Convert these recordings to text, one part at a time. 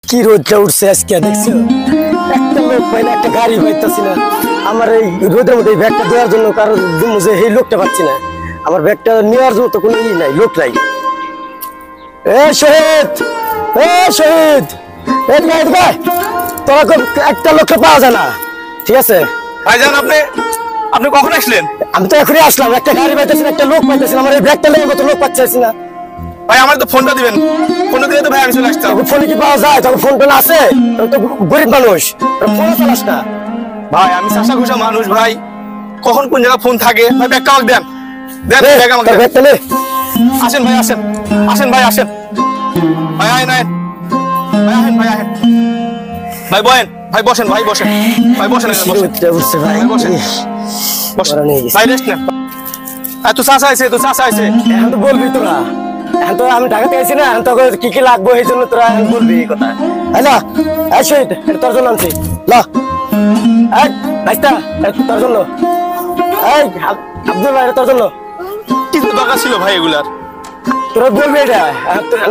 কি রোদটা উঠছে আজকে দেখছো, একটা লোক পাইলে একটা গাড়ি পাইতেছি না। আমার এই রোদের মধ্যে ব্যাগটা দেওয়ার জন্য কারণ এই লোকটা পাচ্ছি না, আমার ব্যাগটা নেওয়ার জন্য তো কোনো ই নাই, লোক নাই। এ শহীদ, এ শহীদ, তোরা একটা লোকটা পাওয়া যায় না, ঠিক আছে? ভাইজান আপনি আপনি কখন আসলেন? আমি তো এখনই আসলাম, একটা গাড়ি পাইতেছি না, একটা লোক পাইতেছি না, আমার এই ব্যাগটা লেগে মতো লোক পাচ্ছি না। ভাই আমার তো ফোনটা দিবেন, ফোনটা দিলে তো ভাই আমি চলে আসতাম। ফোনে কি পাওয়া যায়? তখন ফোন টোন আছে, তো গরিব মানুষ, ফোন চালাস না। ভাই আমি চাষা ঘুষা মানুষ ভাই, কখন কোন জায়গায় ফোন থাকে। ভাই ব্যাগটা আমাকে দেন, দেন ব্যাগ আমাকে দেন। আসেন ভাই আসেন, আসেন ভাই আসেন, ভাই আহেন আহেন, ভাই আহেন ভাই আহেন, ভাই বহেন, ভাই বসেন, ভাই বসেন, ভাই বসেন, ভাই বসেন, বসেন, ভাই রেস্ট নেন। তো চাষা আছে, তো চাষা আছে, এখন তো বলবি তোরা, এখন তো আমি ঢাকাতে আছি না, এখন তো কি কি লাগবো এই জন্য তোরা বলবি এই কথা। হ্যালো শহীদ, তোর জন্য আনছি, ল ভাইস্তা তোর জন্য, আব্দুল ভাই তোর জন্য। কিছু দরকার ছিল ভাই এগুলার? তোরা বলবি এটা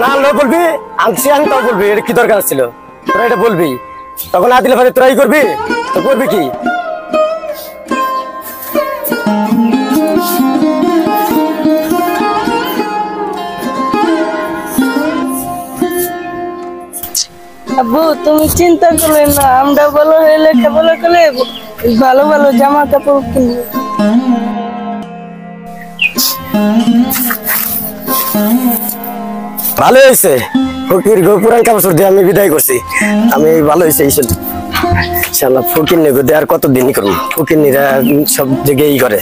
না, বলবি আনছি আমি, তাও বলবি এটা কি দরকার ছিল, তোরা এটা বলবি। তখন না দিলে ভাই তোরাই করবি, তো করবি কি? আব্বু তুমি চিন্তা করলেন না, আমরা বলো হয়ে লেখাপড়া করলে ভালো ভালো জামা কাপড় কিনবো। ভালো হয়েছে, ফকির পুরান কাপড় দিয়ে আমি বিদায় করছি, আমি ভালো হয়েছে ইনশাল্লাহ। ফকির নেগো আর কতদিনই করবো, ফকির নিরা সব জায়গায় করে।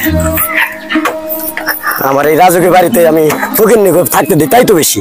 আমার এই রাজুকের বাড়িতে আমি ফকির নেগো থাকতে দিই, তাই তো বেশি।